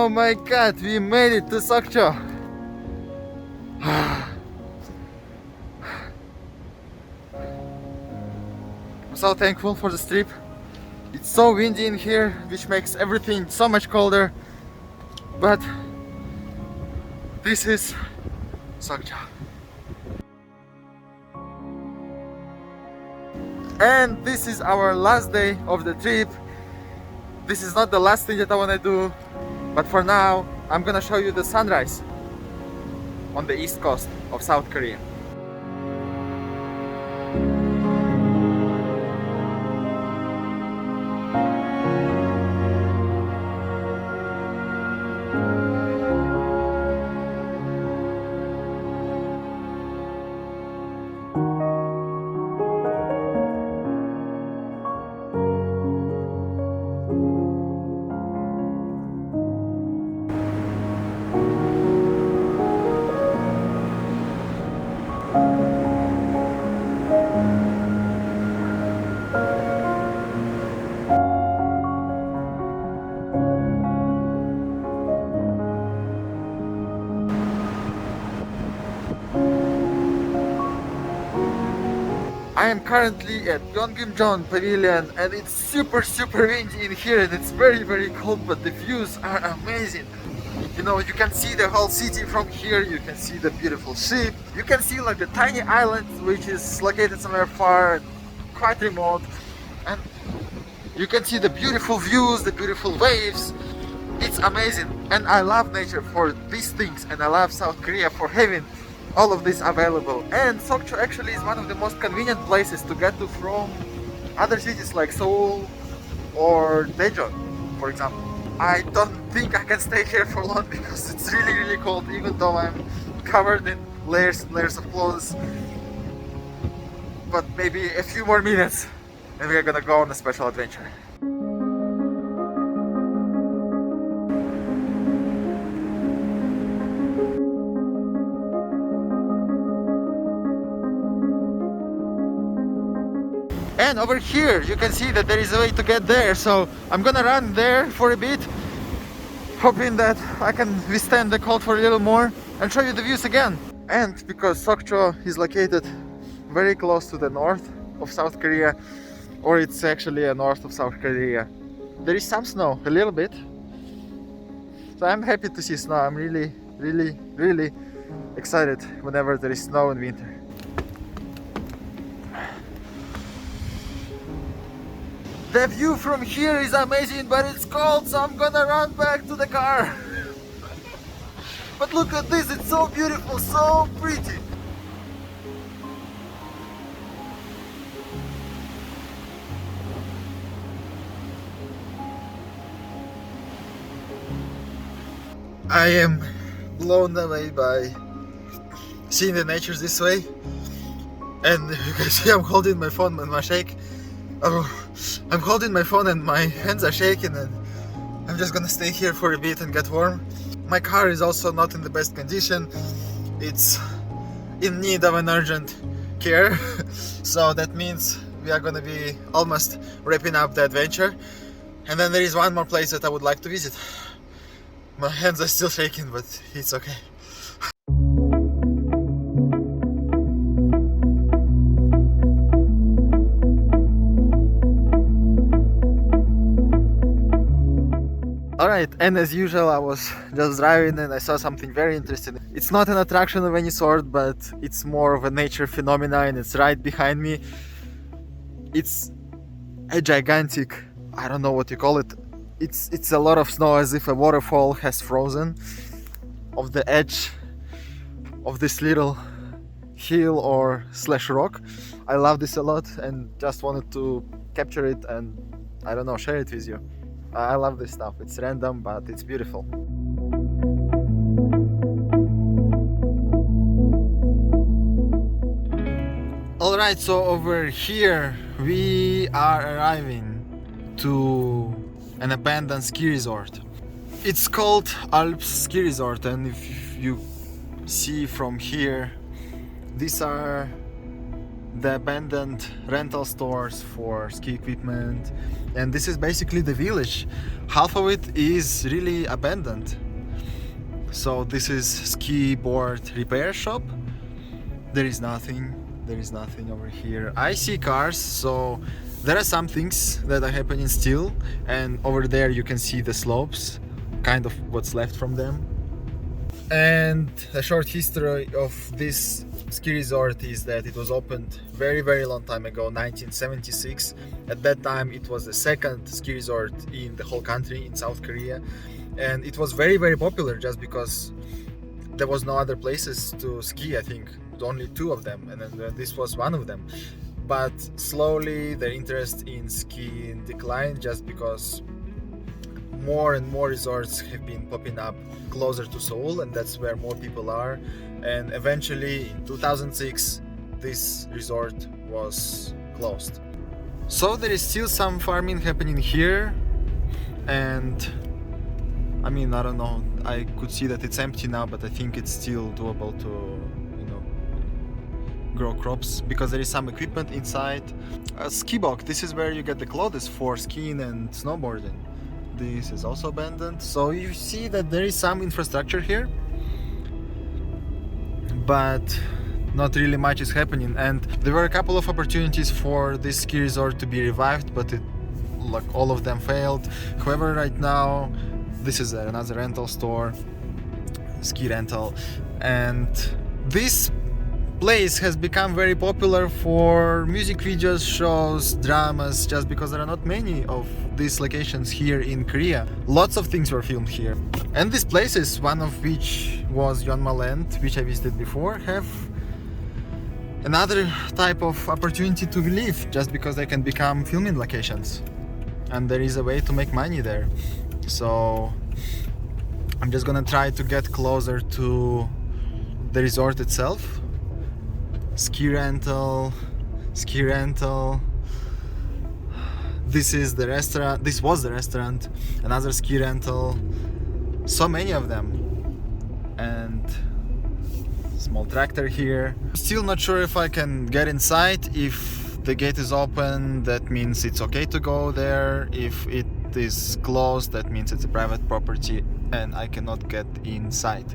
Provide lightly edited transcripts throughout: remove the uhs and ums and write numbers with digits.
Oh my god, we made it to Sokcho. I'm so thankful for this trip. It's so windy in here, which makes everything so much colder. But this is Sokcho. And this is our last day of the trip. This is not the last thing that I want to do, but for now I'm gonna show you the sunrise on the east coast of South Korea. I am currently at Gyeonggimjeon Pavilion and it's super windy in here and it's very cold, but the views are amazing. You know, you can see the whole city from here, you can see the beautiful ship, you can see like the tiny island which is located somewhere far and quite remote, and you can see the beautiful views, the beautiful waves. It's amazing, and I love nature for these things, and I love South Korea for having all of this available. And Sokcho actually is one of the most convenient places to get to from other cities like Seoul or Daejeon, for example. I don't think I can stay here for long because it's really cold, even though I'm covered in layers and layers of clothes. But maybe a few more minutes and we're gonna go on a special adventure. And over here you can see that there is a way to get there, so I'm gonna run there for a bit, hoping that I can withstand the cold for a little more and show you the views again. And because Sokcho is located very close to the north of South Korea, or it's actually a north of South Korea, there is some snow, a little bit. So I'm happy to see snow. I'm really excited whenever there is snow in winter. The view from here is amazing, but it's cold, so I'm gonna run back to the car. But look at this, it's so beautiful, so pretty. I am blown away by seeing the nature this way. And you can see I'm holding my phone and my shake. I'm holding my phone and my hands are shaking, and I'm just gonna stay here for a bit and get warm. My car is also not in the best condition. It's in need of an urgent care. So that means we are gonna be almost wrapping up the adventure. And then there is one more place that I would like to visit. My hands are still shaking, but it's okay. Alright, and as usual I was just driving and I saw something very interesting. It's not an attraction of any sort, but it's more of a nature phenomena, and it's right behind me. It's a gigantic, I don't know what you call it. It's a lot of snow, as if a waterfall has frozen off the edge of this little hill or slash rock. I love this a lot and just wanted to capture it and, I don't know, share it with you. I love this stuff. It's random, but it's beautiful. Alright, so over here we are arriving to an abandoned ski resort. It's called Alps Ski Resort, and if you see from here, these are the abandoned rental stores for ski equipment, and this is basically the village. Half of it is really abandoned. So this is ski board repair shop. There is nothing over here. I see cars, so there are some things that are happening still, and over there you can see the slopes, kind of what's left from them. And a short history of this ski resort is that it was opened very long time ago, 1976. At that time it was the second ski resort in the whole country in South Korea, and it was very popular just because there was no other places to ski. I think only two of them, and then this was one of them. But slowly their interest in skiing declined just because more and more resorts have been popping up closer to Seoul, and that's where more people are. And eventually in 2006 this resort was closed. So there is still some farming happening here, and I mean, I don't know, I could see that it's empty now, but I think it's still doable to, you know, grow crops because there is some equipment inside. A ski box, this is where you get the clothes for skiing and snowboarding. This is also abandoned. So you see that there is some infrastructure here, but not really much is happening. And there were a couple of opportunities for this ski resort to be revived, but like all of them failed. However, right now this is another rental store, ski rental, and this place has become very popular for music videos, shows, dramas, just because there are not many of these locations here in Korea. Lots of things were filmed here. And these places, one of which was Yeonma Land, which I visited before, have another type of opportunity to live just because they can become filming locations. And there is a way to make money there. So I'm just gonna try to get closer to the resort itself. Ski rental. This is the restaurant. This was the restaurant. Another ski rental. So many of them. And small tractor here. Still not sure if I can get inside. If the gate is open, that means it's okay to go there. If it is closed, that means it's a private property and I cannot get inside.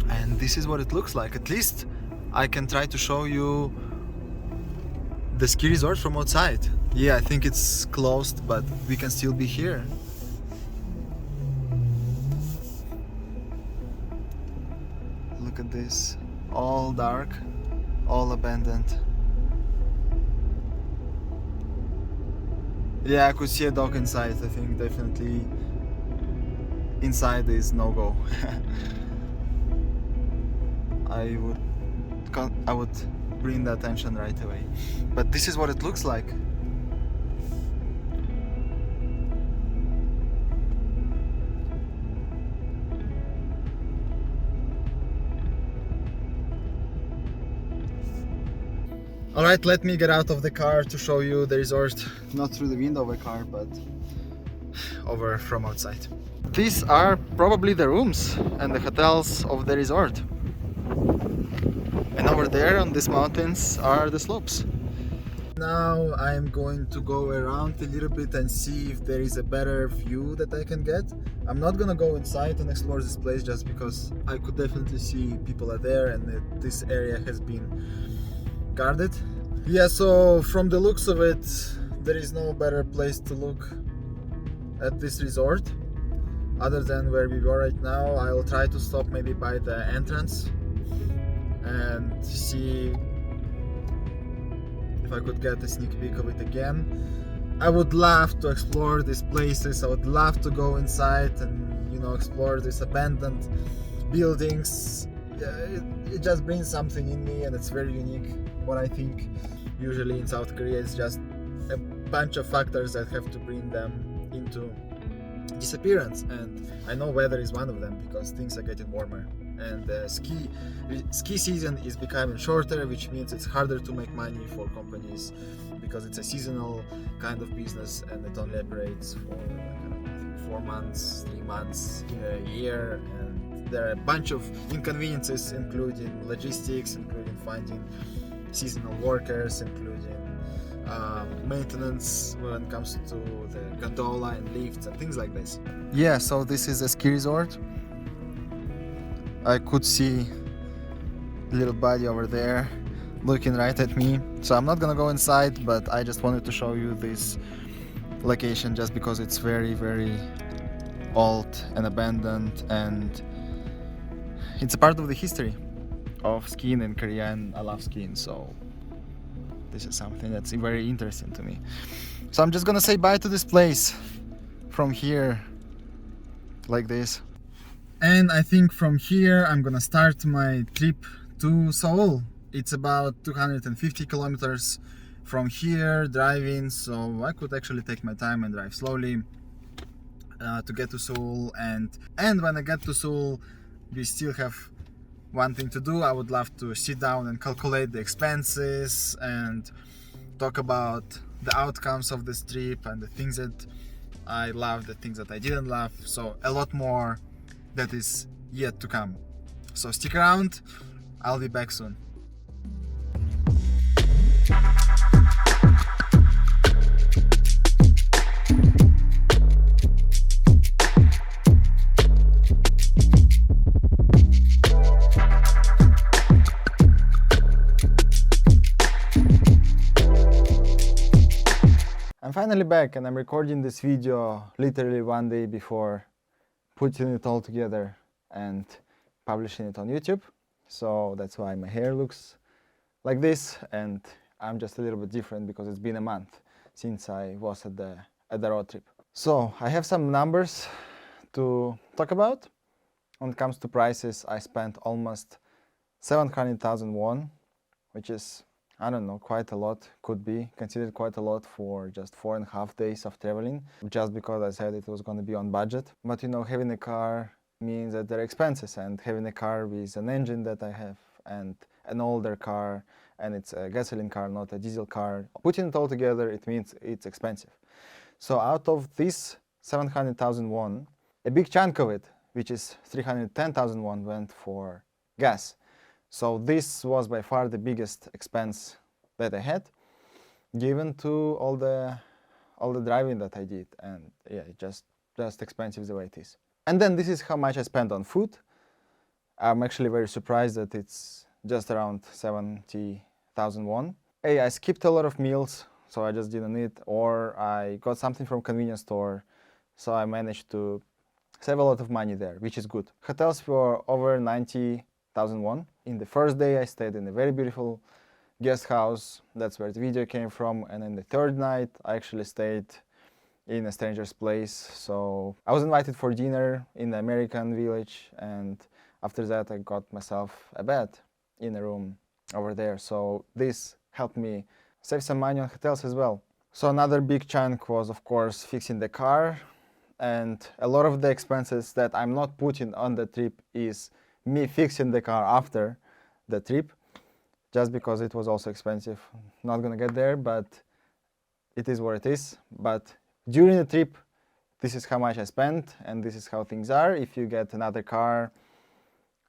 And this is what it looks like. At least I can try to show you the ski resort from outside. Yeah, I think it's closed, but we can still be here. Look at this. All dark, all abandoned. Yeah, I could see a dog inside. I think definitely inside is no-go. I would bring the attention right away. But this is what it looks like. Alright, let me get out of the car to show you the resort. Not through the window of a car, but over from outside. These are probably the rooms and the hotels of the resort. And over there on these mountains are the slopes. Now I'm going to go around a little bit and see if there is a better view that I can get. I'm not gonna go inside and explore this place just because I could definitely see people are there and this area has been guarded. Yeah, so from the looks of it, there is no better place to look at this resort other than where we were right now. I'll try to stop maybe by the entrance and see if I could get a sneak peek of it again. I would love to explore these places. I would love to go inside and, you know, explore these abandoned buildings. It just brings something in me, and it's very unique. What I think usually in South Korea is just a bunch of factors that have to bring them into disappearance, and I know weather is one of them because things are getting warmer and the ski season is becoming shorter, which means it's harder to make money for companies because it's a seasonal kind of business and it only operates for 4 months, 3 months in a year, and there are a bunch of inconveniences including logistics, including finding seasonal workers, including maintenance when it comes to the gondola and lifts and things like this. Yeah, so this is a ski resort. I could see little buddy over there looking right at me, so I'm not gonna go inside, but I just wanted to show you this location just because it's very old and abandoned, and it's a part of the history of skiing in Korea, and I love skiing, so this is something that's very interesting to me. So I'm just gonna say bye to this place from here, like this. And I think from here I'm gonna start my trip to Seoul. It's about 250 kilometers from here driving, so I could actually take my time and drive slowly to get to Seoul. And when I get to Seoul, we still have one thing to do. I would love to sit down and calculate the expenses and talk about the outcomes of this trip and the things that I love, the things that I didn't love. So a lot more that is yet to come. So stick around, I'll be back soon. I'm finally back, and I'm recording this video literally one day before putting it all together and publishing it on YouTube. So that's why my hair looks like this, and I'm just a little bit different because it's been a month since I was at the road trip. So I have some numbers to talk about. When it comes to prices, I spent almost 700,000 won, which is, I don't know, quite a lot, could be considered quite a lot for just 4.5 days of traveling, just because I said it was going to be on budget. But you know, having a car means that there are expenses, and having a car with an engine that I have and an older car, and it's a gasoline car, not a diesel car, putting it all together, it means it's expensive. So out of this 700,000 won, a big chunk of it, which is 310,000 won, went for gas. So this was by far the biggest expense that I had, given to all the driving that I did, and yeah, just expensive the way it is. And then this is how much I spent on food. I'm actually very surprised that it's just around 70,000 won. Hey, I skipped a lot of meals, so I just didn't eat, or I got something from convenience store, so I managed to save a lot of money there, which is good. Hotels were over 90,000 won. In the first day, I stayed in a very beautiful guest house. That's where the video came from. And then the third night, I actually stayed in a stranger's place. So I was invited for dinner in the American village. And after that, I got myself a bed in a room over there. So this helped me save some money on hotels as well. So another big chunk was, of course, fixing the car. And a lot of the expenses that I'm not putting on the trip is me fixing the car after the trip, just because it was also expensive. Not gonna get there, but it is what it is. But during the trip, this is how much I spent, and this is how things are. If you get another car,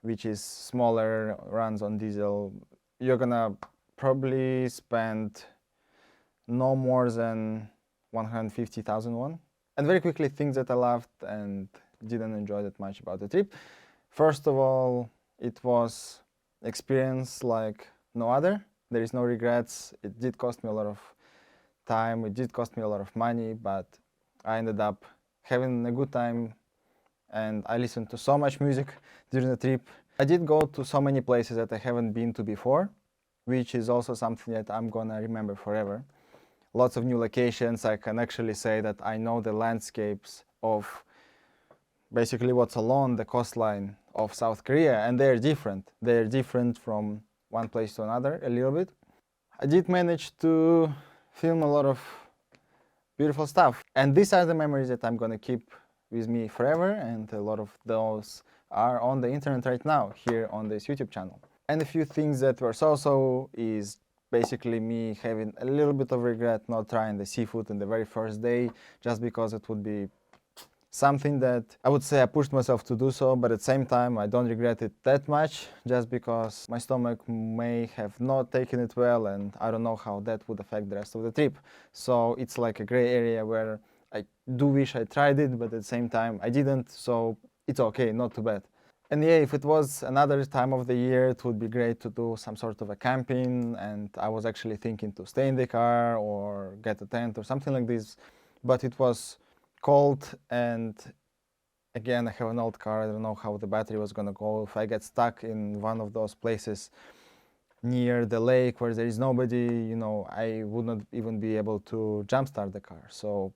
which is smaller, runs on diesel, you're gonna probably spend no more than 150,000 won. And very quickly, things that I loved and didn't enjoy that much about the trip. First of all, it was experience like no other. There is no regrets. It did cost me a lot of time. It did cost me a lot of money, but I ended up having a good time, and I listened to so much music during the trip. I did go to so many places that I haven't been to before, which is also something that I'm gonna remember forever. Lots of new locations. I can actually say that I know the landscapes of basically what's along the coastline of South Korea, and they're different. They're different from one place to another a little bit. I did manage to film a lot of beautiful stuff, and these are the memories that I'm gonna keep with me forever, and a lot of those are on the internet right now here on this YouTube channel. And a few things that were so is basically me having a little bit of regret not trying the seafood in the very first day, just because it would be something that I would say I pushed myself to do so, but at the same time I don't regret it that much, just because my stomach may have not taken it well, and I don't know how that would affect the rest of the trip. So it's like a gray area where I do wish I tried it, but at the same time I didn't, so it's okay, not too bad. And yeah, if it was another time of the year, it would be great to do some sort of a camping, and I was actually thinking to stay in the car or get a tent or something like this, but it was cold, and again, I have an old car, I don't know how the battery was gonna go. If I get stuck in one of those places near the lake where there is nobody, you know, I would not even be able to jumpstart the car. So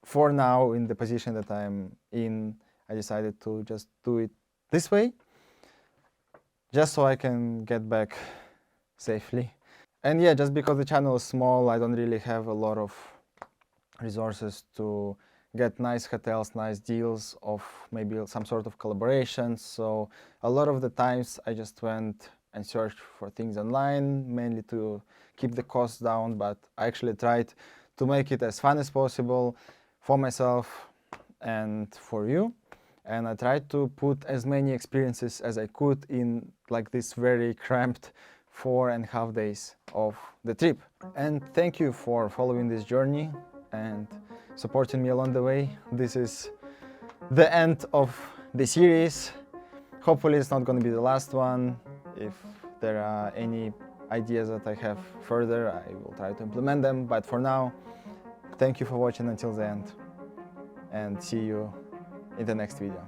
for now, in the position that I'm in, I decided to just do it this way, just so I can get back safely. And yeah, just because the channel is small, I don't really have a lot of resources to get nice hotels, nice deals of maybe some sort of collaboration. So a lot of the times I just went and searched for things online, mainly to keep the costs down, but I actually tried to make it as fun as possible for myself and for you. And I tried to put as many experiences as I could in like this very cramped 4.5 days of the trip. And thank you for following this journey and supporting me along the way. This is the end of the series. Hopefully it's not going to be the last one. If there are any ideas that I have further, I will try to implement them. But for now, thank you for watching until the end, and see you in the next video.